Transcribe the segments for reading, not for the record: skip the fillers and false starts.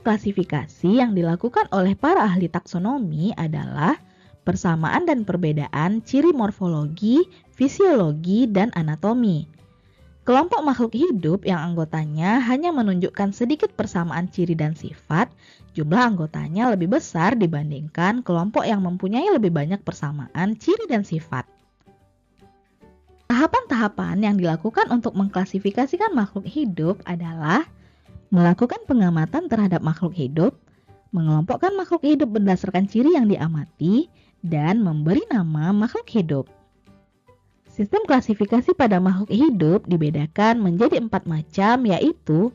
klasifikasi yang dilakukan oleh para ahli taksonomi adalah persamaan dan perbedaan ciri morfologi, fisiologi, dan anatomi. Kelompok makhluk hidup yang anggotanya hanya menunjukkan sedikit persamaan ciri dan sifat, jumlah anggotanya lebih besar dibandingkan kelompok yang mempunyai lebih banyak persamaan ciri dan sifat. Tahapan-tahapan yang dilakukan untuk mengklasifikasikan makhluk hidup adalah melakukan pengamatan terhadap makhluk hidup, mengelompokkan makhluk hidup berdasarkan ciri yang diamati, dan memberi nama makhluk hidup. Sistem klasifikasi pada makhluk hidup dibedakan menjadi 4 macam, yaitu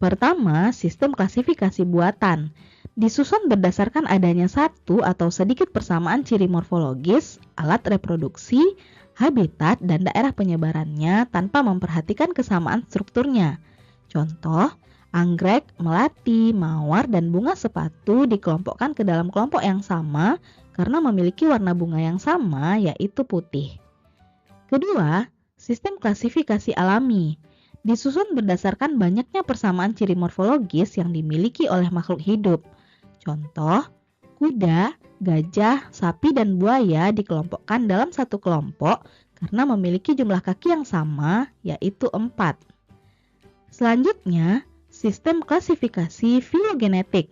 pertama, sistem klasifikasi buatan. Disusun berdasarkan adanya satu atau sedikit persamaan ciri morfologis, alat reproduksi, habitat, dan daerah penyebarannya tanpa memperhatikan kesamaan strukturnya. Contoh, anggrek, melati, mawar, dan bunga sepatu dikelompokkan ke dalam kelompok yang sama karena memiliki warna bunga yang sama, yaitu putih. Kedua, sistem klasifikasi alami. Disusun berdasarkan banyaknya persamaan ciri morfologis yang dimiliki oleh makhluk hidup. Contoh, kuda, gajah, sapi, dan buaya dikelompokkan dalam satu kelompok karena memiliki jumlah kaki yang sama, yaitu 4. Selanjutnya, sistem klasifikasi filogenetik.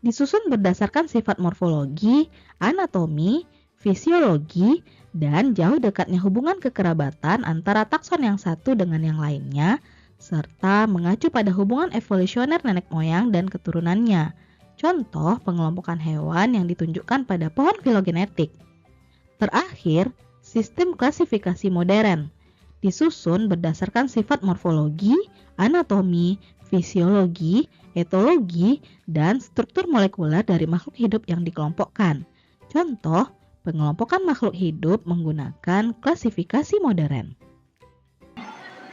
Disusun berdasarkan sifat morfologi, anatomi, fisiologi, dan jauh dekatnya hubungan kekerabatan antara takson yang satu dengan yang lainnya, serta mengacu pada hubungan evolusioner nenek moyang dan keturunannya. Contoh pengelompokan hewan yang ditunjukkan pada pohon filogenetik. Terakhir, sistem klasifikasi modern. Disusun berdasarkan sifat morfologi, anatomi, fisiologi, etologi, dan struktur molekuler dari makhluk hidup yang dikelompokkan. Contoh, pengelompokan makhluk hidup menggunakan klasifikasi modern.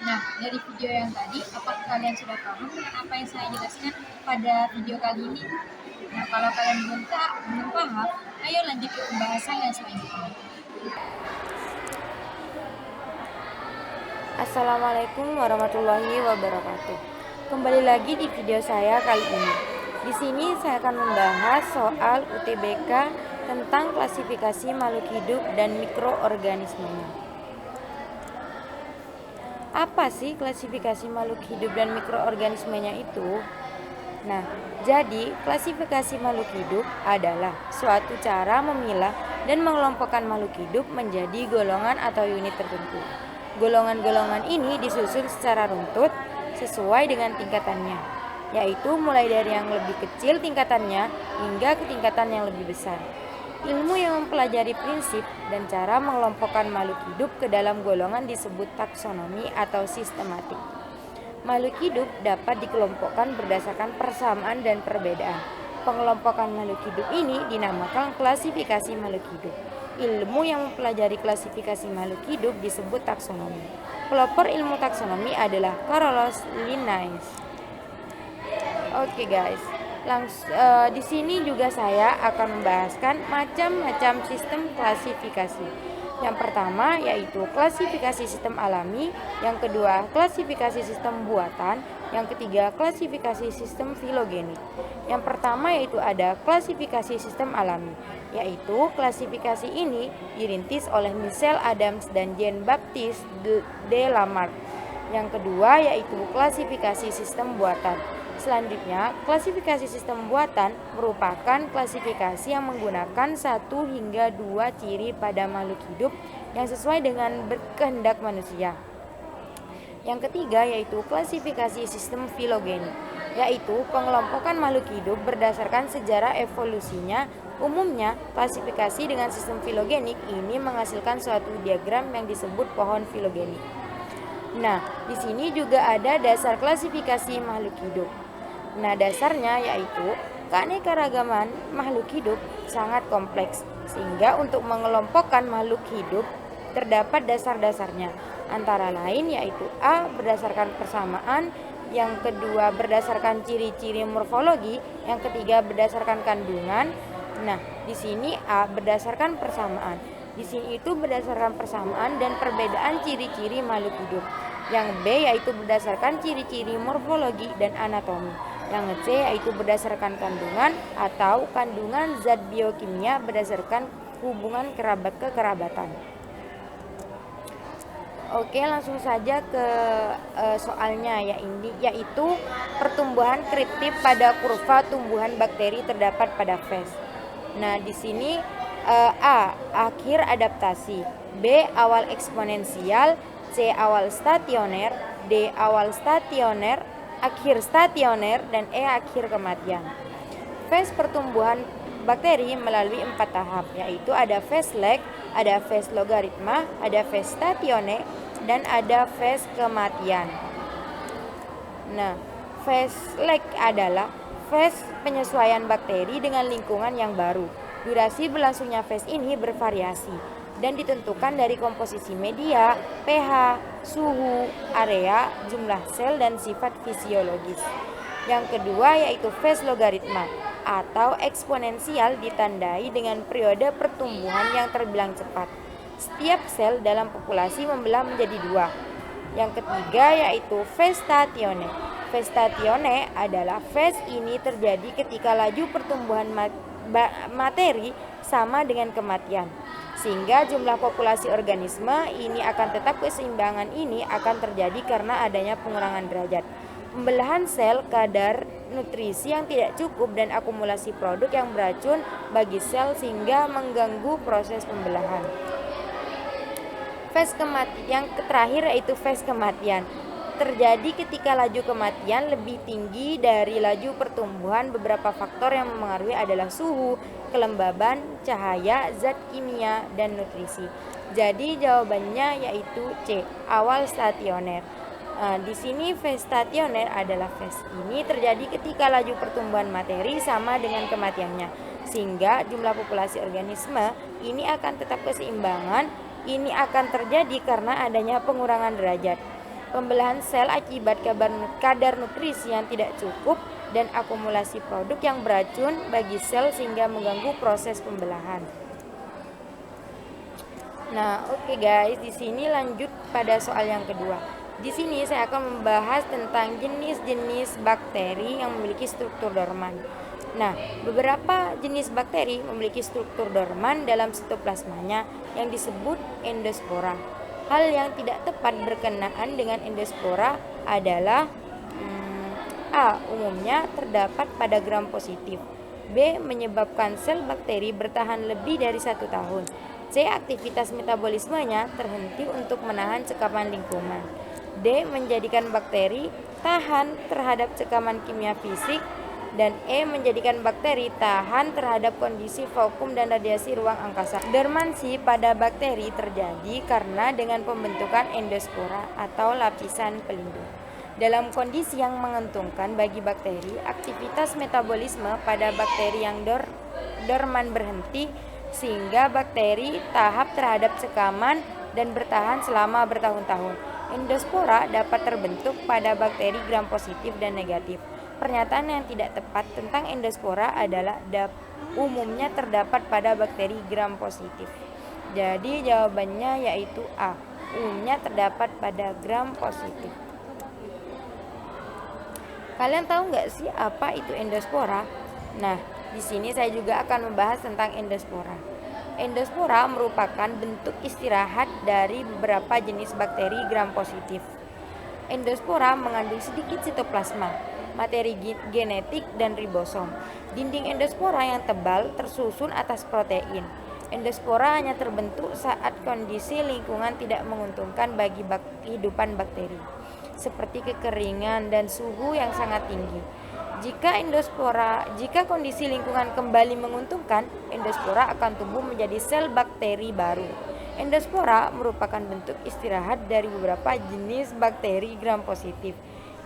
Nah, dari video yang tadi, apakah kalian sudah paham dengan apa yang saya jelaskan pada video kali ini? Nah, kalau kalian belum paham, ayo lanjut ke pembahasan yang selanjutnya. Assalamualaikum warahmatullahi wabarakatuh. Kembali lagi di video saya kali ini. Di sini saya akan membahas soal UTBK tentang klasifikasi makhluk hidup dan mikroorganismenya. Apa sih klasifikasi makhluk hidup dan mikroorganismenya itu? Nah, jadi klasifikasi makhluk hidup adalah suatu cara memilah dan mengelompokkan makhluk hidup menjadi golongan atau unit tertentu. Golongan-golongan ini disusun secara runtut sesuai dengan tingkatannya, yaitu mulai dari yang lebih kecil tingkatannya hingga ke tingkatan yang lebih besar. Ilmu yang mempelajari prinsip dan cara mengelompokkan makhluk hidup ke dalam golongan disebut taksonomi atau sistematik. Makhluk hidup dapat dikelompokkan berdasarkan persamaan dan perbedaan. Pengelompokan makhluk hidup ini dinamakan klasifikasi makhluk hidup. Ilmu yang mempelajari klasifikasi makhluk hidup disebut taksonomi. Pelopor ilmu taksonomi adalah Carolus Linnaeus. Oke guys, di sini juga saya akan membahaskan macam-macam sistem klasifikasi. Yang pertama yaitu klasifikasi sistem alami, yang kedua klasifikasi sistem buatan, yang ketiga klasifikasi sistem filogenik. Yang pertama yaitu ada klasifikasi sistem alami, yaitu klasifikasi ini dirintis oleh Michel Adams dan Jean-Baptiste de Lamarck. Yang kedua yaitu klasifikasi sistem buatan. Selanjutnya, klasifikasi sistem buatan merupakan klasifikasi yang menggunakan 1 hingga 2 ciri pada makhluk hidup yang sesuai dengan kehendak manusia. Yang ketiga yaitu klasifikasi sistem filogenik, yaitu pengelompokan makhluk hidup berdasarkan sejarah evolusinya. Umumnya, klasifikasi dengan sistem filogenik ini menghasilkan suatu diagram yang disebut pohon filogenik. Nah, di sini juga ada dasar klasifikasi makhluk hidup. Nah, dasarnya yaitu keanekaragaman makhluk hidup sangat kompleks, sehingga untuk mengelompokkan makhluk hidup terdapat dasar-dasarnya. Antara lain yaitu A. berdasarkan persamaan, yang kedua berdasarkan ciri-ciri morfologi, yang ketiga berdasarkan kandungan. Nah, di sini A berdasarkan persamaan. Di sini itu berdasarkan persamaan dan perbedaan ciri-ciri makhluk hidup. Yang B yaitu berdasarkan ciri-ciri morfologi dan anatomi. Yang C yaitu berdasarkan kandungan atau kandungan zat biokimia berdasarkan hubungan kekerabatan. Oke, langsung saja ke soalnya yaitu pertumbuhan kritif pada kurva tumbuhan bakteri terdapat pada fase. Nah, di sini A. Akhir adaptasi, B. Awal eksponensial, C. Awal stasioner, D. Awal stasioner, akhir stasioner, dan E. Akhir kematian. Fase pertumbuhan bakteri melalui 4 tahap, yaitu ada fase lag, ada fase logaritma, ada fase stasione, dan ada fase kematian. Nah, fase lag adalah fase penyesuaian bakteri dengan lingkungan yang baru. Durasi berlangsungnya fase ini bervariasi dan ditentukan dari komposisi media, pH, suhu, area, jumlah sel, dan sifat fisiologis. Yang kedua yaitu fase logaritma atau eksponensial ditandai dengan periode pertumbuhan yang terbilang cepat. Setiap sel dalam populasi membelah menjadi 2. Yang ketiga yaitu fase stasione. Fase stasione adalah fase ini terjadi ketika laju pertumbuhan materi sama dengan kematian, sehingga jumlah populasi organisme ini akan tetap keseimbangan ini akan terjadi karena adanya pengurangan derajat, pembelahan sel, kadar nutrisi yang tidak cukup, dan akumulasi produk yang beracun bagi sel sehingga mengganggu proses pembelahan. Fase kematian yang terakhir yaitu fase kematian. Terjadi ketika laju kematian lebih tinggi dari laju pertumbuhan. Beberapa faktor yang mempengaruhi adalah suhu, kelembaban, cahaya, zat kimia, dan nutrisi. Jadi jawabannya yaitu C, awal stasioner. Di sini fase stasioner adalah fase ini terjadi ketika laju pertumbuhan materi sama dengan kematiannya, sehingga jumlah populasi organisme ini akan tetap keseimbangan. Ini akan terjadi karena adanya pengurangan derajat, pembelahan sel akibat kadar nutrisi yang tidak cukup, dan akumulasi produk yang beracun bagi sel sehingga mengganggu proses pembelahan. Nah, oke guys, di sini lanjut pada soal yang kedua. Di sini saya akan membahas tentang jenis-jenis bakteri yang memiliki struktur dorman. Nah, beberapa jenis bakteri memiliki struktur dorman dalam sitoplasmanya yang disebut endospora. Hal yang tidak tepat berkenaan dengan endospora adalah A. Umumnya terdapat pada gram positif, B. Menyebabkan sel bakteri bertahan lebih dari 1 tahun, C. Aktivitas metabolismenya terhenti untuk menahan cekaman lingkungan, D. Menjadikan bakteri tahan terhadap cekaman kimia fisik, dan E. Menjadikan bakteri tahan terhadap kondisi vakum dan radiasi ruang angkasa. Dormansi pada bakteri terjadi karena dengan pembentukan endospora atau lapisan pelindung. Dalam kondisi yang menguntungkan bagi bakteri, aktivitas metabolisme pada bakteri yang dorman berhenti, sehingga bakteri tahap terhadap cekaman dan bertahan selama bertahun-tahun. Endospora dapat terbentuk pada bakteri gram positif dan negatif. Pernyataan yang tidak tepat tentang endospora adalah umumnya terdapat pada bakteri gram positif. Jadi jawabannya yaitu A, umumnya terdapat pada gram positif. Kalian tahu nggak sih apa itu endospora? Nah, di sini saya juga akan membahas tentang endospora. Endospora merupakan bentuk istirahat dari beberapa jenis bakteri gram positif. Endospora mengandung sedikit sitoplasma, materi genetik, dan ribosom. Dinding endospora yang tebal tersusun atas protein. Endospora hanya terbentuk saat kondisi lingkungan tidak menguntungkan bagi kehidupan bakteri, seperti kekeringan dan suhu yang sangat tinggi. Jika kondisi lingkungan kembali menguntungkan, endospora akan tumbuh menjadi sel bakteri baru. Endospora merupakan bentuk istirahat dari beberapa jenis bakteri gram positif.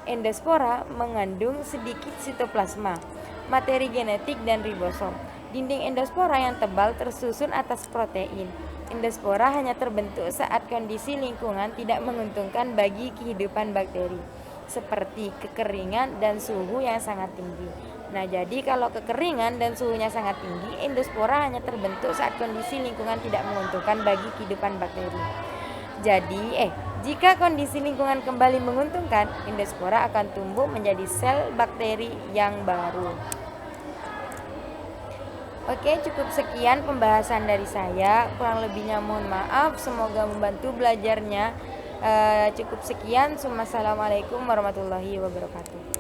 Endospora mengandung sedikit sitoplasma, materi genetik, dan ribosom. Dinding endospora yang tebal tersusun atas protein. Endospora hanya terbentuk saat kondisi lingkungan tidak menguntungkan bagi kehidupan bakteri, seperti kekeringan dan suhu yang sangat tinggi. Nah, jadi kalau kekeringan dan suhunya sangat tinggi, endospora hanya terbentuk saat kondisi lingkungan tidak menguntungkan bagi kehidupan bakteri. Jika kondisi lingkungan kembali menguntungkan, endospora akan tumbuh menjadi sel bakteri yang baru. Oke, cukup sekian pembahasan dari saya. Kurang lebihnya mohon maaf. Semoga membantu belajarnya. Cukup sekian. Assalamualaikum warahmatullahi wabarakatuh.